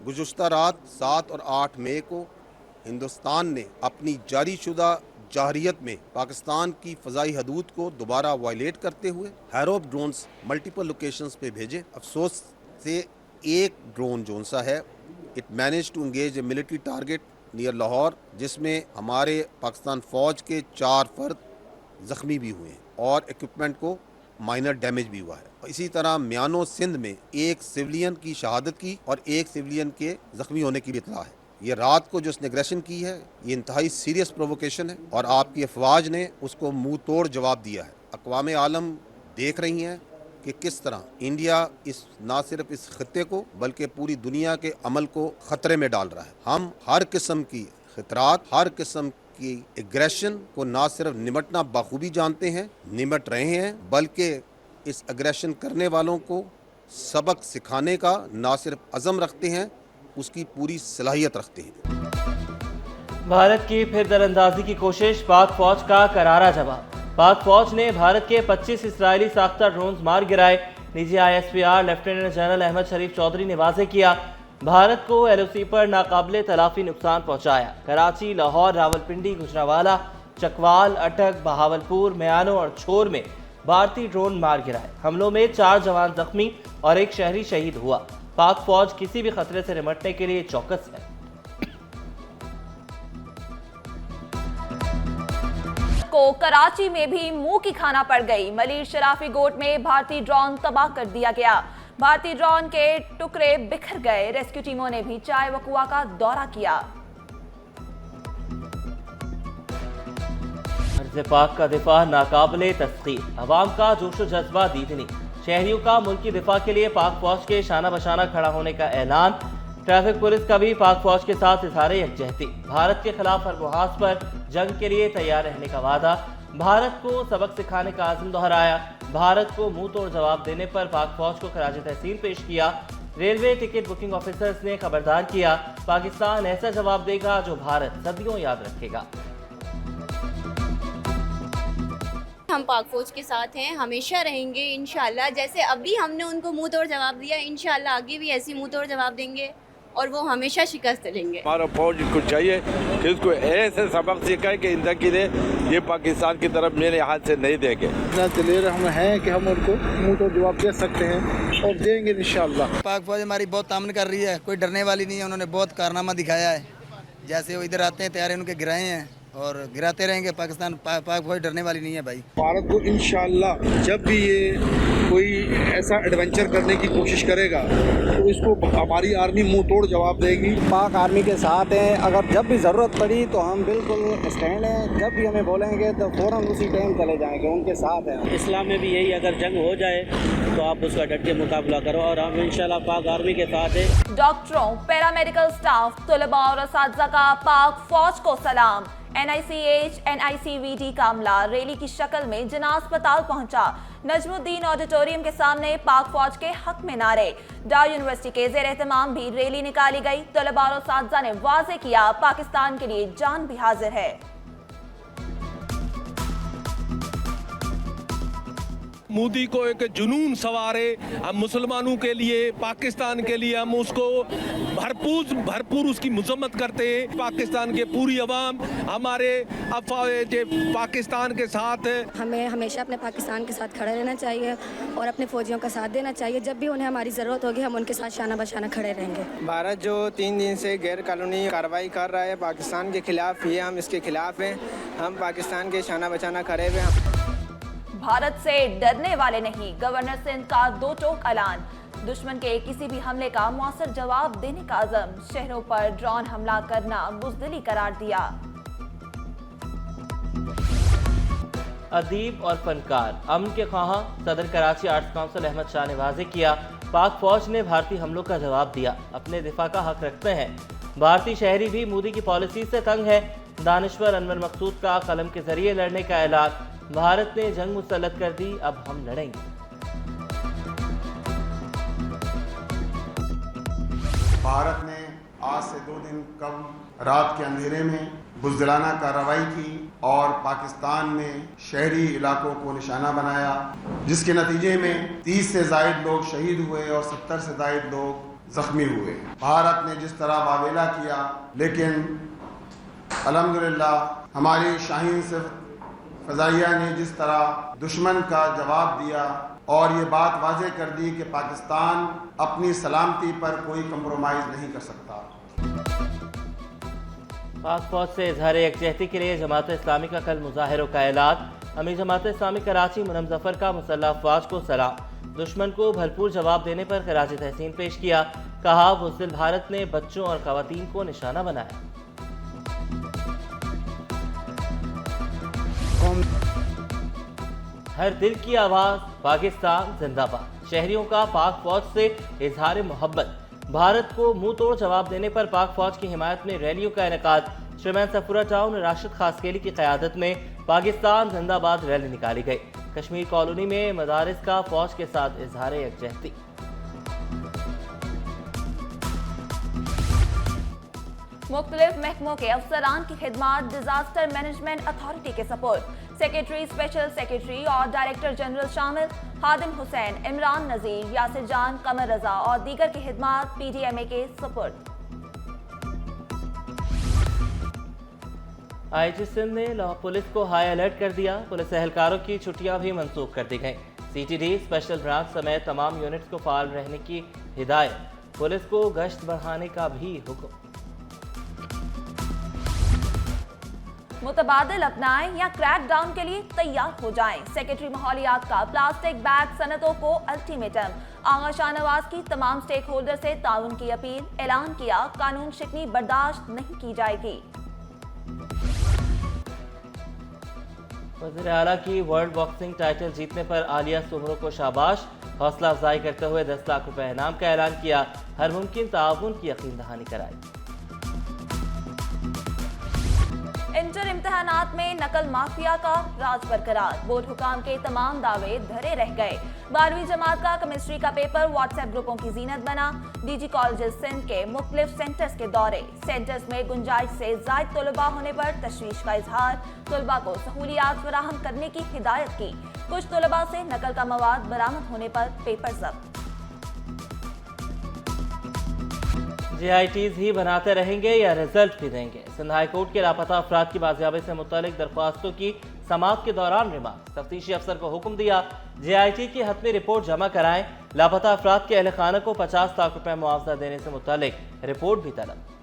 गुज़श्ता रात 7 और 8 मई को हिंदुस्तान ने अपनी जारीशुदा जाहरियत में पाकिस्तान की फ़ज़ाई हदूद को दोबारा वायलेट करते हुए हैरोप ड्रोन्स मल्टीपल लोकेशंस पे भेजे। अफसोस से एक ड्रोन जोन सा है, it manage to engage a military target near Lahore, जिसमें हमारे पाकिस्तान फ़ौज के 4 फर्द ज़ख्मी भी हुए हैं और इक्विपमेंट को माइनर डैमेज भी हुआ है। इसी तरह म्यानो सिंध में एक सिविलियन की शहादत की और एक सिविलियन के ज़ख्मी होने की भी इत्तला है। ये रात को जो उसने एग्रेशन की है, ये इंतहाई सीरियस प्रोवोकेशन है और आपकी अफवाज ने उसको मुंह तोड़ जवाब दिया है। अक़वाम आलम देख रही हैं कि किस तरह इंडिया ना सिर्फ इस खत्ते को बल्कि पूरी दुनिया के अमल को ख़तरे में डाल रहा है। हम हर किस्म की खतरात, हर किस्म की एग्रेशन को ना सिर्फ निमटना बाखूबी जानते हैं, निमट रहे हैं, बल्कि इस एग्रेशन करने वालों को सबक सिखाने का ना सिर्फ अज़म रखते हैं, उसकी पूरी सलाहियत रखते हैं। भारत की फिर दरअंदाजी की कोशिश, पाक फौज का करारा जवाब। पाक फौज ने भारत के 25 इसराइली साख्ता ड्रोन्स मार गिराए। निजी ISPR लेफ्टिनेंट जनरल अहमद शरीफ चौधरी ने वाज़ेह किया, भारत को LOC पर नाकाबिले तलाफी नुकसान पहुंचाया। कराची, लाहौर, रावलपिंडी, गुजरावाला, चकवाल, अटक, बहावलपुर, म्यानो और छोर में भारतीय ड्रोन मार गिराए। हमलों में 4 जवान जख्मी और 1 शहरी शहीद हुआ। पाक फौज किसी भी खतरे से निपटने के लिए चौकस है। को कराची में भी मुंह की खाना पड़ गई। मलिर शराफी गोट में भारतीय ड्रोन तबाह कर दिया गया। भारतीय ड्रोन के टुकड़े बिखर गए। रेस्क्यू टीमों ने भी चाय वकुआ का दौरा किया। अर्ज़ पाक का दिफा नाकाबिले तस्खीर, अवाम का जोश व जज्बा दीदनी। शहरियों का मुल्की दिफा के लिए पाक फौज के शाना बशाना खड़ा होने का ऐलान। ट्रैफिक पुलिस का भी पाक फौज के साथ इज़हार यकजहती। भारत के खिलाफ हर मुहाज पर जंग के लिए तैयार रहने का वादा। भारत को सबक सिखाने का आज़म दोहराया। भारत को मुंह तोड़ जवाब देने पर पाक फौज को खराज तहसीन पेश किया। रेलवे टिकट बुकिंग ऑफिसर्स ने खबरदार किया, पाकिस्तान ऐसा जवाब देगा जो भारत सदियों याद रखेगा। हम पाक फौज के साथ हैं, हमेशा रहेंगे इंशाल्लाह। जैसे अभी हमने उनको मुंह तोड़ जवाब दिया, इंशाल्लाह आगे भी ऐसी मुंह तोड़ जवाब देंगे और वो हमेशा शिकस्त लेंगे। हमारा फौज को चाहिए कि उसको ऐसे सबक सिखाए कि जिंदगी दे, ये पाकिस्तान की तरफ मेरे हाथ से नहीं देंगे। इतना दिलेर हम हैं कि हम उनको मुंह तोड़ जवाब दे सकते हैं और देंगे इंशाल्लाह। पाक फौज हमारी बहुत तामन कर रही है, कोई डरने वाली नहीं है। उन्होंने बहुत कारनामा दिखाया है। जैसे वो इधर आते हैं, तैयारी उनके गिराए हैं और गिराते रहेंगे। पाकिस्तान पाक फौज डरने वाली नहीं है भाई। भारत को इंशाल्लाह जब भी ये कोई ऐसा एडवेंचर करने की कोशिश करेगा तो इसको हमारी आर्मी मुंह तोड़ जवाब देगी। पाक आर्मी के साथ हैं, अगर जब भी ज़रूरत पड़ी तो हम बिल्कुल स्टैंड हैं। जब भी हमें बोलेंगे तो फ़ौरन उसी टाइम चले जाएंगे, उनके साथ हैं। इस्लाम में भी यही, अगर जंग हो जाए तो आप उसका डट के मुकाबला करो और हम इंशाल्लाह पाक आर्मी के साथ हैं। डॉक्टरों, पैरामेडिकल स्टाफ, तलबा और असातिज़ा का पाक फौज को सलाम। NICH NICVD का अमला रैली की शक्ल में जिना अस्पताल पहुंचा। नजमुद्दीन ऑडिटोरियम के सामने पाक फौज के हक में नारे। डार यूनिवर्सिटी के ज़ेर एहतमाम भी रैली निकाली गई। तलबा और असातिज़ा ने वाज़ेह किया, पाकिस्तान के लिए जान भी हाजिर है। मोदी को एक जुनून सवारे, हम मुसलमानों के लिए, पाकिस्तान के लिए हम उसको भरपूर उसकी मजम्मत करते हैं। पाकिस्तान के पूरी अवाम हमारे अफवाज पाकिस्तान के साथ है। हमें हमेशा अपने पाकिस्तान के साथ खड़े रहना चाहिए और अपने फौजियों का साथ देना चाहिए। जब भी उन्हें हमारी ज़रूरत होगी हम उनके साथ शाना बशाना खड़े रहेंगे। भारत जो 3 दिन से गैर कानूनी कार्रवाई कर रहा है पाकिस्तान के खिलाफ, ये हम इसके खिलाफ हैं। हम पाकिस्तान के शाना बचाना खड़े हुए हैं। भारत से डरने वाले नहीं, गवर्नर सिंध का 2 टोक ऐलान। दुश्मन के किसी भी हमले का मुअस्सर जवाब देने का अज़म। शहरों पर ड्रोन हमला करना बुज़दिली करार दिया। अदीब और फनकार, अमन के ख्वाहां सदर कराची आर्ट्स काउंसिल अहमद शाह ने वाज़ेह किया, पाक फौज ने भारतीय हमलों का जवाब दिया, अपने दिफा का हक रखते हैं। भारतीय शहरी भी मोदी की पॉलिसी से तंग है। दानिश्वर अनवर मकसूद का कलम के जरिए लड़ने का ऐलान। भारत ने जंग मुसल्लत कर दी, अब हम लड़ेंगे। भारत ने आज से 2 दिन कबल रात के अंधेरे में बुज़दिलाना कार्रवाई की और पाकिस्तान में शहरी इलाकों को निशाना बनाया, जिसके नतीजे में 30 से ज़ायद लोग शहीद हुए और 70 से ज़ायद लोग जख्मी हुए। भारत ने जिस तरह वावेला किया, लेकिन अल्हम्दुलिल्लाह हमारी शाहीन सिर्फ फ़ज़ाइया ने जिस तरह दुश्मन का जवाब दिया और ये बात वाज़ेह कर दी कि पाकिस्तान अपनी सलामती पर कोई कंप्रोमाइज़ नहीं कर सकता। पाक फौज से इजहार यकजहती के लिए जमात इस्लामी का कल मुजाहिरों का ऐलान। अमीर जमात इस्लामी कराची मुनम जफर का मुसल्लह अफवाज को सलाम। दुश्मन को भरपूर जवाब देने पर खराज तहसीन पेश किया। कहा बुज़दिल भारत ने बच्चों और खवातीन को निशाना बनाया। हर दिल की आवाज़ पाकिस्तान जिंदाबाद। शहरियों का पाक फौज से इजहार मोहब्बत। भारत को मुंह तोड़ जवाब देने पर पाक फौज की हिमायत में रैलियों का इनेकाद। शरमैन सफूरा टाउन राशिद खासकेली की क़यादत में पाकिस्तान जिंदाबाद रैली निकाली गई। कश्मीर कॉलोनी में मदारिस का फौज के साथ इजहार यकजहती। मुख्तलिफ महकमों के अफसरान की खिदमात डिजास्टर मैनेजमेंट अथॉरिटी के सपोर्ट। सेक्रेटरी, स्पेशल सेक्रेटरी और डायरेक्टर जनरल शामिल। हादिम हुसैन, इमरान नजीर, यासिर जान, कमर रजा और दीगर की खिदमात PDMA के सपोर्ट। IG सिंध ने लाहौर पुलिस को हाई अलर्ट कर दिया। पुलिस एहलकारों की छुट्टियां भी मंसूख कर दी गईं। CTD, स्पेशल ब्रांच समेत तमाम यूनिट्स को फाल रहने की हिदायत। पुलिस को गश्त बढ़ाने का भी हुक्म। मुतबादिल अपनाएं या क्रैक डाउन के लिए तैयार हो जाएं। सेक्रेटरी माहौलियात का प्लास्टिक बैग सनतों को अल्टीमेटम। आगा शाहनवाज की तमाम स्टेक होल्डर से ताउन की अपील। ऐलान किया कानून शिकनी बर्दाश्त नहीं की जाएगी। वज़ीर आला की वर्ल्ड बॉक्सिंग टाइटल जीतने पर आलिया सुमरो को शाबाश। हौसला अफजाई करते हुए 10 लाख रुपए इनाम का ऐलान किया। हर मुमकिन ताउन की यकीन दहानी कराई। इंटर इम्तिहानात में नकल माफिया का राज बरकरार। बोर्ड हुकाम के तमाम दावे धरे रह गए। 12वीं जमात का केमिस्ट्री का पेपर व्हाट्सएप ग्रुपों की जीनत बना। DG कॉलेज सिंध के मुख्तलिफ सेंटर्स के दौरे। सेंटर्स में गुंजाइश से ज़ायद तलबा होने पर तशवीश का इजहार। तलबा को सहूलियात फराहम करने की हिदायत की। कुछ तलबा से नकल का मवाद बरामद होने पर पेपर जब्त। JITs ही बनाते रहेंगे या रिजल्ट भी देंगे। सिंध हाई कोर्ट के लापता अफराद की बाजियाबी से मुतालिक दरख्वास्तों की समाअत के दौरान रिमांड। तफ्तीशी अफसर को हुक्म दिया JIT की हतमी रिपोर्ट जमा कराएं। लापता अफराद के अहल खाना को 50 लाख रुपए मुआवजा देने से मुतालिक रिपोर्ट भी तलब।